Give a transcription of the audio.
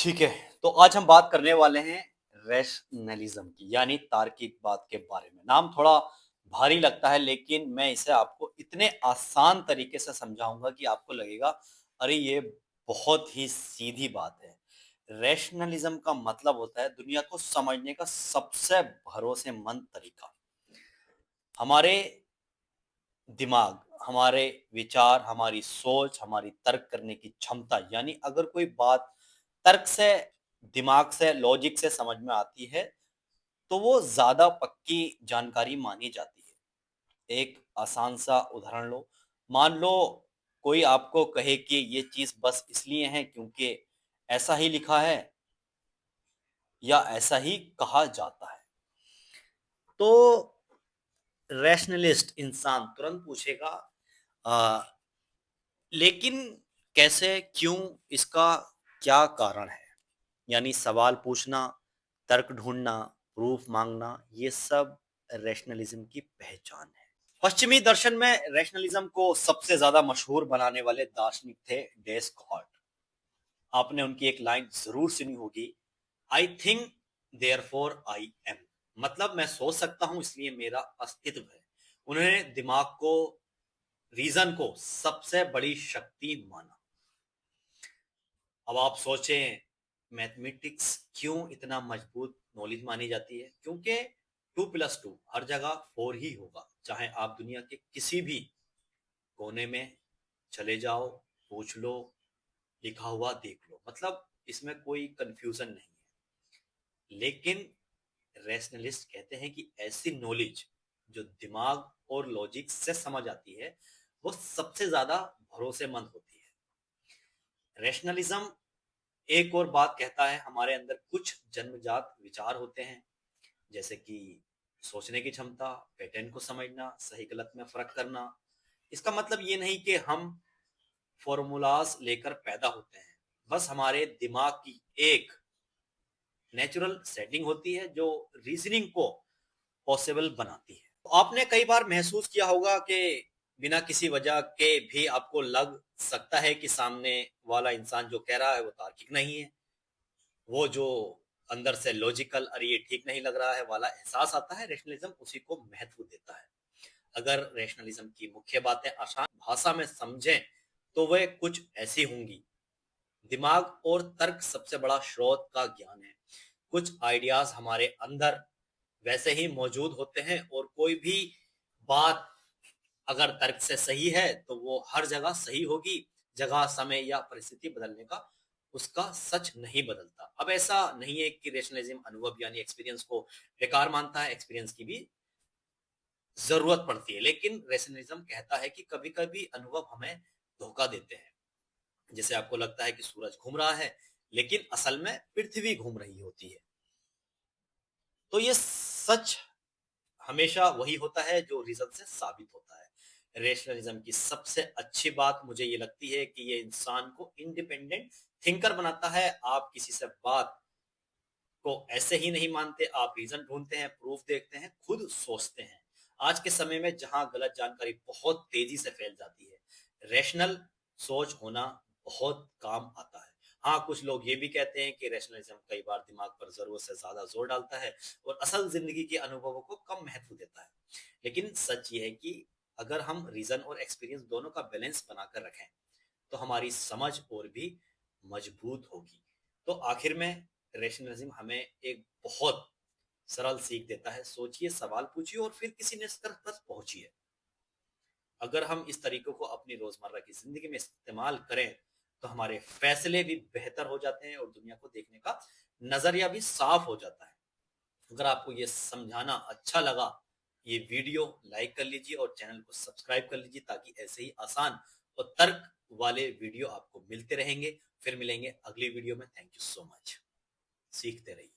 ठीक है, तो आज हम बात करने वाले हैं रैशनैलिज़्म की, यानी तार्किक बात के बारे में। नाम थोड़ा भारी लगता है, लेकिन मैं इसे आपको इतने आसान तरीके से समझाऊँगा कि आपको लगेगा, अरे! ये बहुत ही सीधी बात है। रैशनैलिज़्म का मतलब होता है दुनिया को समझने का सबसे भरोसेमंद तरीका। हमारे दिमाग, हमारे विचार, हमारी सोच, हमारी तर्क करने की क्षमता, यानी अगर कोई बात तर्क से, दिमाग से, लॉजिक से समझ में आती है, तो वो ज़्यादा पक्की जानकारी मानी जाती है। एक आसान सा उदाहरण लो, मान लो कोई आपको कहे कि ये चीज़ बस इसलिए है क्योंकि ऐसा ही लिखा है या ऐसा ही कहा जाता है। तो रैशनलिस्ट इंसान तुरंत पूछेगा अ, लेकिन कैसे, क्यों, इसका क्या कारण है? यानी सवाल पूछना, तर्क ढूँढना, प्रूफ माँगना, ये सब रैशनलिज़्म की पहचान है। पश्चिमी दर्शन में रैशनलिज़्म को सबसे ज़्यादा मशहूर बनाने वाले दार्शनिक थे डेस्कार्ट। आपने उनकी एक लाइन ज़रूर सुनी होगी, I think therefore I am. मतलब मैं सोच सकता हूँ इसलिए मेरा अस्तित्व है। उन्होंने दिमाग को, रीज़न को सबसे बड़ी शक्ति माना। अब आप सोचें, मैथमेटिक्स क्यों इतना मजबूत नॉलेज मानी जाती है? क्योंकि 2 प्लस 2 हर जगह 4 ही होगा, चाहे आप दुनिया के किसी भी कोने में चले जाओ, पूछ लो, लिखा हुआ देख लो, मतलब इसमें कोई कंफ्यूजन नहीं है। लेकिन रैशनलिस्ट कहते हैं कि ऐसी नॉलेज जो दिमाग और लॉजिक से समझ आती है, वो सबसे ज्यादा भरोसेमंद होती है। रैशनलिज्म एक और बात कहता है, हमारे अंदर कुछ जन्मजात विचार होते हैं, जैसे कि सोचने की क्षमता, पैटर्न को समझना, सही गलत में फर्क करना। इसका मतलब ये नहीं कि हम फॉर्मूलाज लेकर पैदा होते हैं, बस हमारे दिमाग की एक नेचुरल सेटिंग होती है जो रीजनिंग को पॉसिबल बनाती है। तो आपने कई बार महसूस किया होगा कि बिना किसी वजह के भी आपको लग सकता है कि सामने वाला इंसान जो कह रहा है वो तार्किक नहीं है। वो जो अंदर से लॉजिकल, अरे ये ठीक नहीं लग रहा है वाला एहसास आता है, रैशनलिज्म उसी को महत्व देता है। अगर रैशनलिज्म की मुख्य बातें आसान भाषा में समझें तो वह कुछ ऐसी होंगी। दिमाग और तर्क सबसे बड़ा स्रोत का ज्ञान है। कुछ आइडियाज हमारे अंदर वैसे ही मौजूद होते हैं, और कोई भी बात अगर तर्क से सही है तो वो हर जगह सही होगी। जगह, समय या परिस्थिति बदलने का उसका सच नहीं बदलता। अब ऐसा नहीं है कि रैशनलिज्म अनुभव यानी एक्सपीरियंस को बेकार मानता है, एक्सपीरियंस की भी जरूरत पड़ती है। लेकिन रैशनलिज्म कहता है कि कभी कभी अनुभव हमें धोखा देते हैं। जैसे आपको लगता है कि सूरज घूम रहा है, लेकिन असल में पृथ्वी घूम रही होती है। तो ये सच हमेशा वही होता है जो रीजन से साबित होता है। रेशनलिज्म की सबसे अच्छी बात मुझे ये लगती है कि ये इंसान को इंडिपेंडेंट थिंकर बनाता है। आप किसी से बात को ऐसे ही नहीं मानते, आप रीजन ढूंढते हैं, प्रूफ देखते हैं, खुद सोचते हैं। आज के समय में जहां गलत जानकारी बहुत तेजी से फैल जाती है, रैशनल सोच होना बहुत काम आता है। हाँ, कुछ लोग ये भी कहते हैं कि रैशनलिज्म कई बार दिमाग पर जरूरत से ज्यादा जोर डालता है और असल जिंदगी के अनुभवों को कम महत्व देता है। लेकिन सच ये है कि अगर हम रीजन और एक्सपीरियंस दोनों का बैलेंस बनाकर रखें तो हमारी समझ और भी मजबूत होगी। तो आखिर में रैशनलिज्म हमें एक बहुत सरल सीख देता है, सोचिए, सवाल पूछिए और फिर किसी निष्कर्ष पर पहुंचिए। अगर हम इस तरीकों को अपनी रोजमर्रा की जिंदगी में इस्तेमाल करें तो हमारे फैसले भी बेहतर हो जाते हैं और दुनिया को देखने का नजरिया भी साफ हो जाता है। अगर आपको ये समझाना अच्छा लगा, ये वीडियो लाइक कर लीजिए और चैनल को सब्सक्राइब कर लीजिए, ताकि ऐसे ही आसान और तर्क वाले वीडियो आपको मिलते रहेंगे। फिर मिलेंगे अगली वीडियो में। Thank you so much. सीखते रहिए।